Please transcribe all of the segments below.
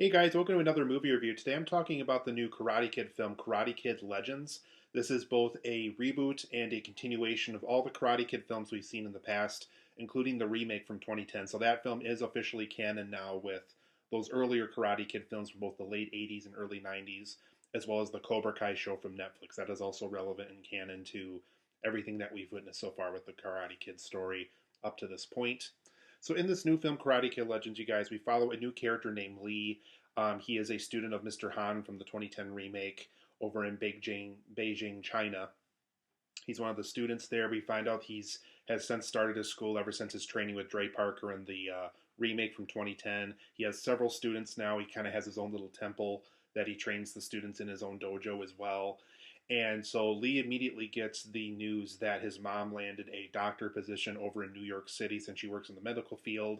Hey guys, welcome to another movie review. Today I'm talking about the new Karate Kid film, Karate Kid Legends. This is both a reboot and a continuation of all the Karate Kid films we've seen in the past, including the remake from 2010. So that film is officially canon now with those earlier Karate Kid films from both the late 80s and early 90s, as well as the Cobra Kai show from Netflix. That is also relevant in canon to everything that we've witnessed so far with the Karate Kid story up to this point. So in this new film, Karate Kid Legends, you guys, we follow a new character named Lee. He is a student of Mr. Han from the 2010 remake over in Beijing, China. He's one of the students there. We find out he's has since started his school ever since his training with Dre Parker in the remake from 2010. He has several students now. He kind of has his own little temple that he trains the students in his own dojo as well. And so Lee immediately gets the news that his mom landed a doctor position over in New York City since she works in the medical field.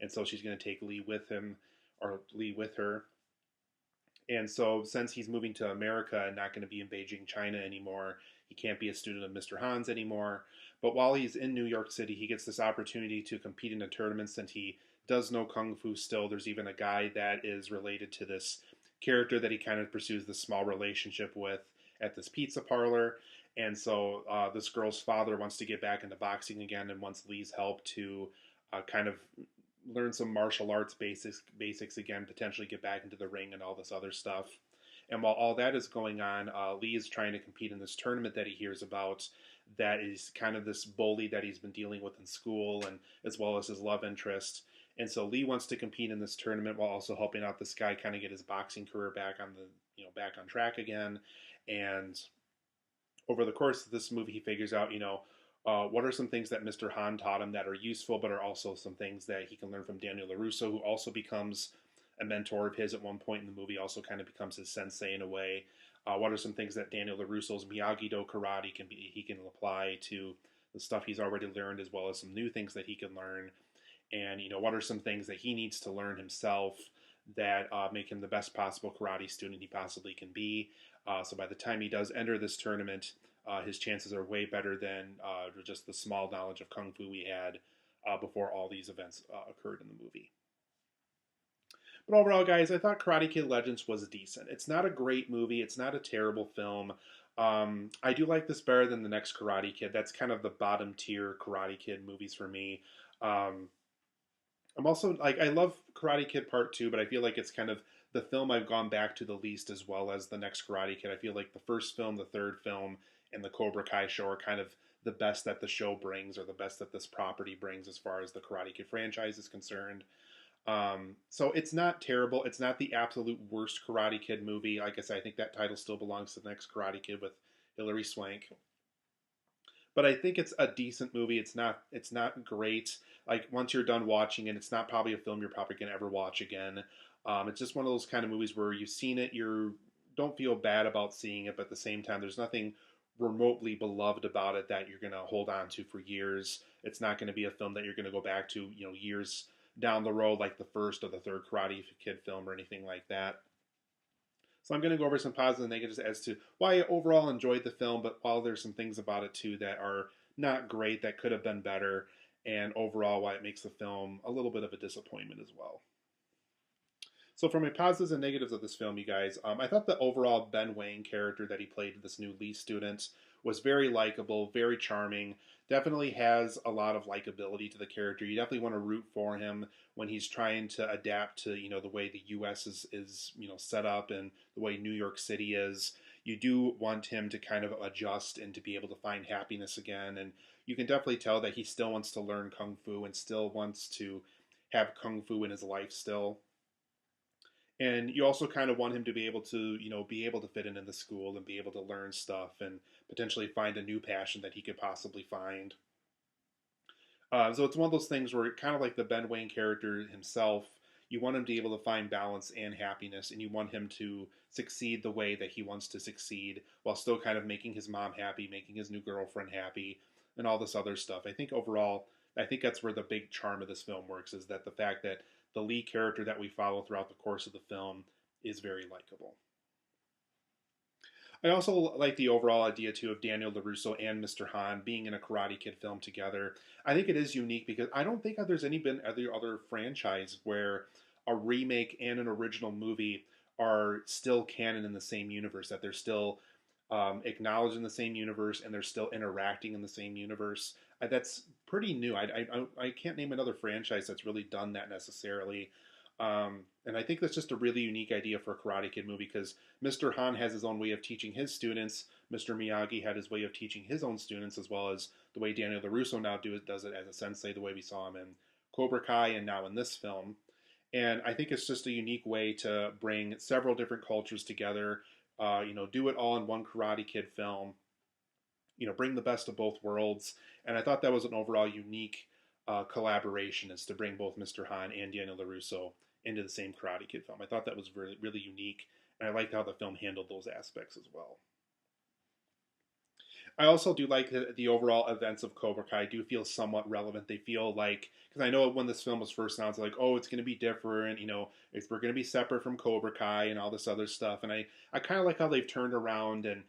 And so she's going to take Lee with him or Lee with her. And so since he's moving to America and not going to be in Beijing, China anymore, he can't be a student of Mr. Han's anymore. But while he's in New York City, he gets this opportunity to compete in a tournament since he does know Kung Fu still. There's even a guy that is related to this character that he kind of pursues this small relationship with at this pizza parlor. And so this girl's father wants to get back into boxing again and wants Lee's help to kind of learn some martial arts basics again, potentially get back into the ring and all this other stuff. And while all that is going on, Lee is trying to compete in this tournament that he hears about that is kind of this bully that he's been dealing with in school and as well as his love interest. And so Lee wants to compete in this tournament while also helping out this guy kind of get his boxing career back on the back on track again. And over the course of this movie, he figures out what are some things that Mr. Han taught him that are useful, but are also some things that he can learn from Daniel Larusso, who also becomes a mentor of his at one point in the movie, also kind of becomes his sensei in a way. What are some things that Daniel Larusso's Miyagi-Do karate he can apply to the stuff he's already learned, as well as some new things that he can learn. And what are some things that he needs to learn himself that make him the best possible karate student he possibly can be. So by the time he does enter this tournament, his chances are way better than just the small knowledge of Kung Fu we had before all these events occurred in the movie. But overall, guys, I thought Karate Kid Legends was decent. It's not a great movie. It's not a terrible film. I do like this better than the next Karate Kid. That's kind of the bottom tier Karate Kid movies for me. I'm also I love Karate Kid Part 2, but I feel like it's kind of the film I've gone back to the least, as well as the next Karate Kid. I feel like the first film, the third film, and the Cobra Kai show are kind of the best that the show brings, or the best that this property brings as far as the Karate Kid franchise is concerned. So it's not terrible. It's not the absolute worst Karate Kid movie. Like I said, I think that title still belongs to the next Karate Kid with Hilary Swank. But I think it's a decent movie. It's not great. Like once you're done watching it, it's not probably a film you're probably gonna ever watch again. It's just one of those kind of movies where you've seen it, you don't feel bad about seeing it, but at the same time, there's nothing remotely beloved about it that you're gonna hold on to for years. It's not gonna be a film that you're gonna go back to, years down the road, like the first or the third Karate Kid film or anything like that. So I'm going to go over some positives and negatives as to why I overall enjoyed the film, but while there's some things about it too that are not great, that could have been better, and overall why it makes the film a little bit of a disappointment as well. So for my positives and negatives of this film, you guys, I thought the overall Ben Wang character that he played, this new Lee student, was very likable, very charming. Definitely has a lot of likability to the character. You definitely want to root for him when he's trying to adapt to the way the U.S. is set up and the way New York City is. You do want him to kind of adjust and to be able to find happiness again. And you can definitely tell that he still wants to learn Kung Fu and still wants to have Kung Fu in his life still. And you also kind of want him to be able to, be able to fit in the school and be able to learn stuff and potentially find a new passion that he could possibly find. So it's one of those things where, kind of like the Ben Wayne character himself, you want him to be able to find balance and happiness, and you want him to succeed the way that he wants to succeed, while still kind of making his mom happy, making his new girlfriend happy, and all this other stuff. I think overall, that's where the big charm of this film works, is that the fact that the lead character that we follow throughout the course of the film is very likable. I also like the overall idea too of Daniel LaRusso and Mr. Han being in a Karate Kid film together. I think it is unique because I don't think there's been other franchise where a remake and an original movie are still canon in the same universe, that they're still acknowledged in the same universe and they're still interacting in the same universe. That's pretty new. I can't name another franchise that's really done that necessarily. And I think that's just a really unique idea for a Karate Kid movie because Mr. Han has his own way of teaching his students. Mr. Miyagi had his way of teaching his own students, as well as the way Daniel LaRusso now does it as a sensei, the way we saw him in Cobra Kai and now in this film. And I think it's just a unique way to bring several different cultures together. Do it all in one Karate Kid film. Bring the best of both worlds. And I thought that was an overall unique collaboration, is to bring both Mr. Han and Daniel LaRusso into the same Karate Kid film. I thought that was really, really unique, and I liked how the film handled those aspects as well. I also do like the overall events of Cobra Kai do feel somewhat relevant. They feel like, because I know when this film was first announced, like, oh, it's going to be different, we're going to be separate from Cobra Kai and all this other stuff. And I kind of like how they've turned around and,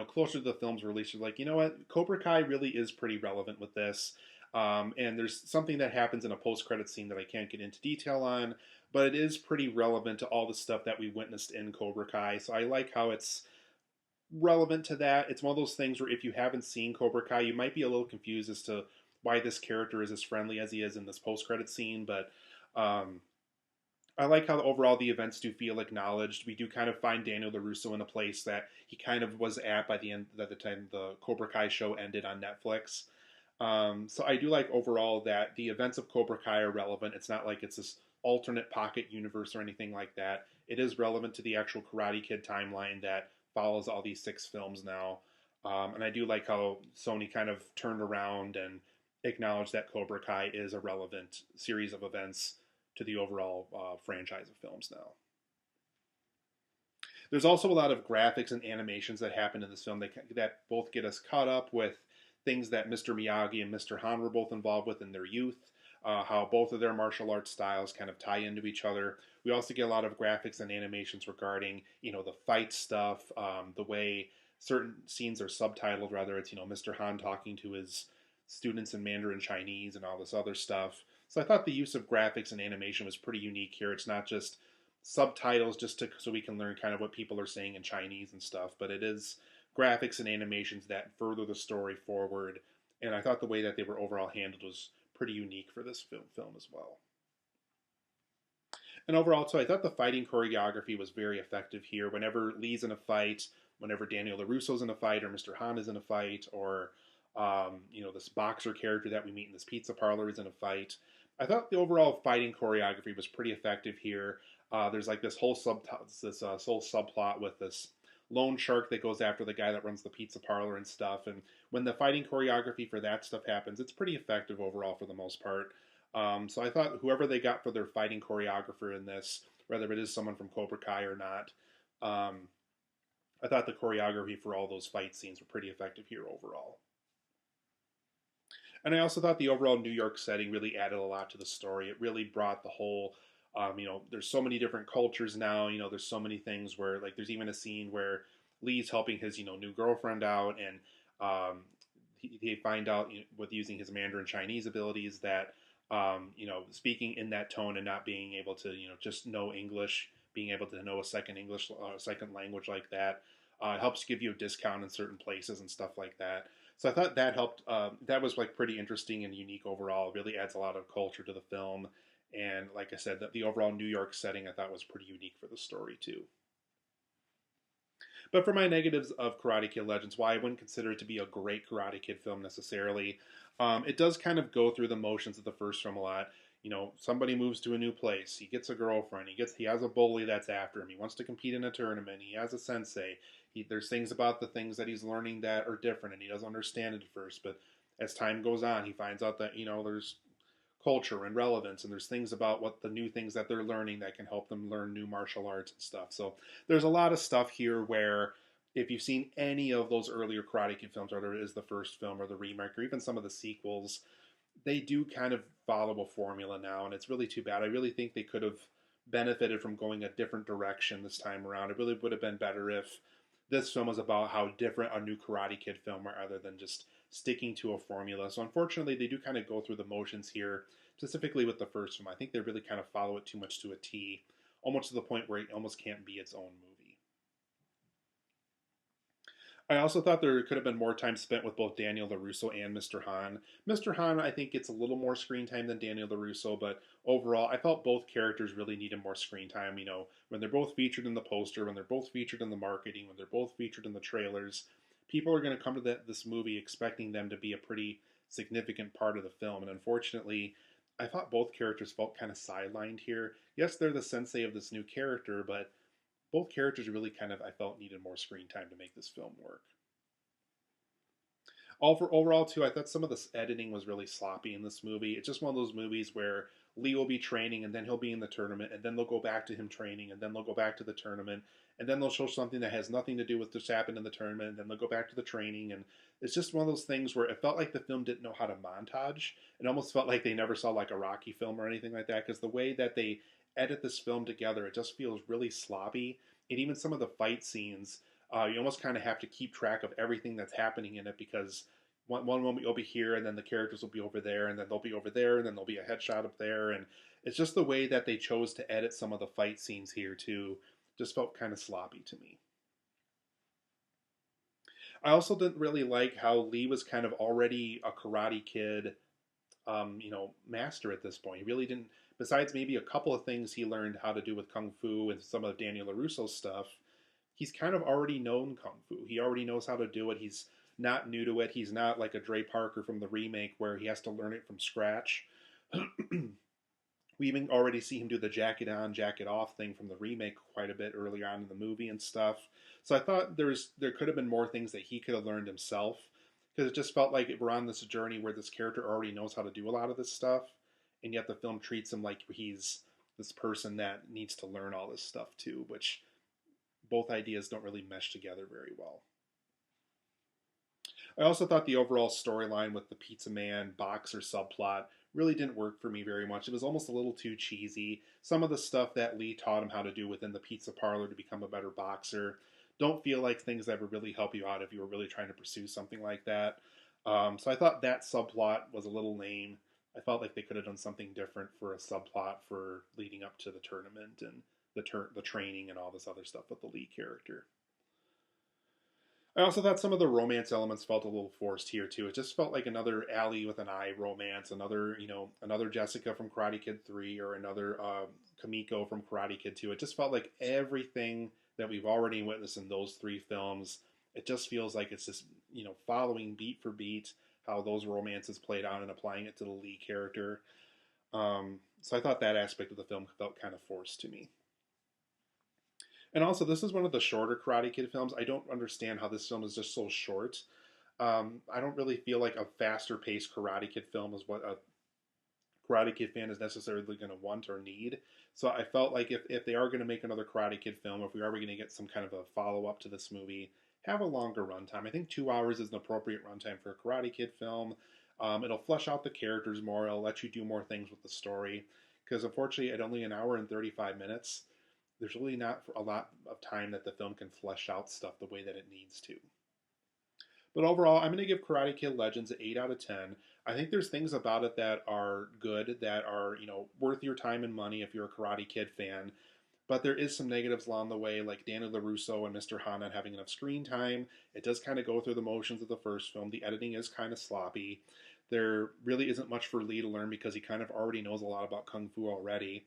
closer to the film's release, they're like, you know what, Cobra Kai really is pretty relevant with this. And there's something that happens in a post-credit scene that I can't get into detail on, but it is pretty relevant to all the stuff that we witnessed in Cobra Kai. So I like how it's relevant to that. It's one of those things where if you haven't seen Cobra Kai, you might be a little confused as to why this character is as friendly as he is in this post-credit scene, but I like how overall the events do feel acknowledged. We do kind of find Daniel LaRusso in a place that he kind of was at by the end, at the time the Cobra Kai show ended on Netflix. So I do like overall that the events of Cobra Kai are relevant. It's not like it's this alternate pocket universe or anything like that. It is relevant to the actual Karate Kid timeline that follows all these 6 films now. And I do like how Sony kind of turned around and acknowledged that Cobra Kai is a relevant series of events to the overall franchise of films now. There's also a lot of graphics and animations that happen in this film that both get us caught up with things that Mr. Miyagi and Mr. Han were both involved with in their youth, how both of their martial arts styles kind of tie into each other. We also get a lot of graphics and animations regarding, the fight stuff, the way certain scenes are subtitled, whether it's, Mr. Han talking to his students in Mandarin Chinese and all this other stuff. So I thought the use of graphics and animation was pretty unique here. It's not just subtitles so we can learn kind of what people are saying in Chinese and stuff, but it is graphics and animations that further the story forward. And I thought the way that they were overall handled was pretty unique for this film as well. And overall, too, I thought the fighting choreography was very effective here. Whenever Lee's in a fight, whenever Daniel LaRusso's in a fight, or Mr. Han is in a fight, or this boxer character that we meet in this pizza parlor is in a fight, I thought the overall fighting choreography was pretty effective here. There's like this whole subplot with this loan shark that goes after the guy that runs the pizza parlor and stuff. And when the fighting choreography for that stuff happens, it's pretty effective overall for the most part. So I thought whoever they got for their fighting choreographer in this, whether it is someone from Cobra Kai or not, I thought the choreography for all those fight scenes were pretty effective here overall. And I also thought the overall New York setting really added a lot to the story. It really brought the whole, there's so many different cultures now. There's so many things where, like, there's even a scene where Lee's helping his, new girlfriend out, and they find out with using his Mandarin Chinese abilities that, speaking in that tone and not being able to, just know English, being able to know a second language like that, helps give you a discount in certain places and stuff like that. So I thought that helped. That was like pretty interesting and unique overall. It really adds a lot of culture to the film. And like I said, the overall New York setting I thought was pretty unique for the story too. But for my negatives of Karate Kid Legends, why I wouldn't consider it to be a great Karate Kid film necessarily, it does kind of go through the motions of the first film a lot. Somebody moves to a new place. He gets a girlfriend. He has a bully that's after him. He wants to compete in a tournament. He has a sensei. There's things about the things that he's learning that are different, and he doesn't understand it at first. But as time goes on, he finds out that there's culture and relevance, and there's things about what the new things that they're learning that can help them learn new martial arts and stuff. So there's a lot of stuff here where if you've seen any of those earlier Karate Kid films, whether it is the first film or the remake or even some of the sequels, they do kind of follow a formula now, and it's really too bad. I really think they could have benefited from going a different direction this time around. It really would have been better if this film was about how different a new Karate Kid film rather than just sticking to a formula. So unfortunately, they do kind of go through the motions here specifically with the first film. I think they really kind of follow it too much to a T, almost to the point where it almost can't be its own movie. I also thought there could have been more time spent with both Daniel LaRusso and Mr. Han. Mr. Han, I think, gets a little more screen time than Daniel LaRusso, but overall, I felt both characters really needed more screen time. You know, when they're both featured in the poster, when they're both featured in the marketing, when they're both featured in the trailers, people are going to come to this movie expecting them to be a pretty significant part of the film. And unfortunately, I thought both characters felt kind of sidelined here. Yes, they're the sensei of this new character, but both characters really kind of, I felt, needed more screen time to make this film work. Overall, too, I thought some of the editing was really sloppy in this movie. It's just one of those movies where Lee will be training, and then he'll be in the tournament, and then they'll go back to him training, and then they'll go back to the tournament, and then they'll show something that has nothing to do with what's happened in the tournament, and then they'll go back to the training, and it's just one of those things where it felt like the film didn't know how to montage. It almost felt like they never saw like a Rocky film or anything like that, because the way that they edit this film together, it just feels really sloppy. And even some of the fight scenes, you almost kind of have to keep track of everything that's happening in it, because one moment you'll be here, and then the characters will be over there, and then they'll be over there, and then there'll be a headshot up there, and it's just the way that they chose to edit some of the fight scenes here too, just felt kind of sloppy to me. I also didn't really like how Lee was kind of already a Karate Kid, master at this point. He really didn't. Besides maybe a couple of things he learned how to do with Kung Fu and some of Daniel LaRusso's stuff, he's kind of already known Kung Fu. He already knows how to do it. He's not new to it. He's not like a Dre Parker from the remake where he has to learn it from scratch. We even already see him do the jacket on, jacket off thing from the remake quite a bit earlier on in the movie and stuff. So I thought there could have been more things that he could have learned himself, because it just felt like we're on this journey where this character already knows how to do a lot of this stuff, and yet the film treats him like he's this person that needs to learn all this stuff too, which both ideas don't really mesh together very well. I also thought the overall storyline with the pizza man boxer subplot really didn't work for me very much. It was almost a little too cheesy. Some of the stuff that Lee taught him how to do within the pizza parlor to become a better boxer don't feel like things that would really help you out if you were really trying to pursue something like that. So I thought that subplot was a little lame. I felt like they could have done something different for a subplot for leading up to the tournament and the training and all this other stuff with the Lee character. I also thought some of the romance elements felt a little forced here too. It just felt like another Allie with an eye romance, another Jessica from Karate Kid 3, or another Kamiko from Karate Kid 2. It just felt like everything that we've already witnessed in those three films. It just feels like it's just following beat for beat how those romances played out and applying it to the Lee character. So I thought that aspect of the film felt kind of forced to me. And also, this is one of the shorter Karate Kid films. I don't understand how this film is just so short. I don't really feel like a faster paced Karate Kid film is what a Karate Kid fan is necessarily going to want or need. So I felt like if they are going to make another Karate Kid film, if we are going to get some kind of a follow up to this movie, have a longer runtime. I think 2 hours is an appropriate runtime for a Karate Kid film. It'll flesh out the characters more. It'll let you do more things with the story. Because unfortunately, at only an hour and 35 minutes, there's really not a lot of time that the film can flesh out stuff the way that it needs to. But overall, I'm going to give Karate Kid Legends an 8 out of 10. I think there's things about it that are good, that are, worth your time and money if you're a Karate Kid fan. But there is some negatives along the way, like Daniel LaRusso and Mr. Han not having enough screen time. It does kind of go through the motions of the first film. The editing is kind of sloppy. There really isn't much for Lee to learn because he kind of already knows a lot about Kung Fu already.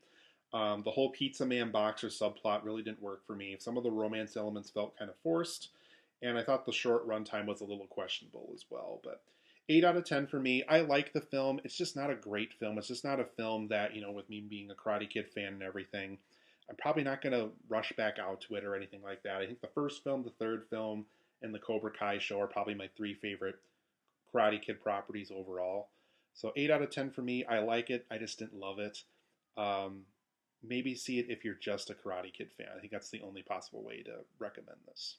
The whole pizza man boxer subplot really didn't work for me. Some of the romance elements felt kind of forced, and I thought the short runtime was a little questionable as well. But 8 out of 10 for me. I like the film. It's just not a great film. It's just not a film that, with me being a Karate Kid fan and everything, I'm probably not going to rush back out to it or anything like that. I think the first film, the third film, and the Cobra Kai show are probably my 3 favorite Karate Kid properties overall. So 8 out of 10 for me. I like it. I just didn't love it. Maybe see it if you're just a Karate Kid fan. I think that's the only possible way to recommend this.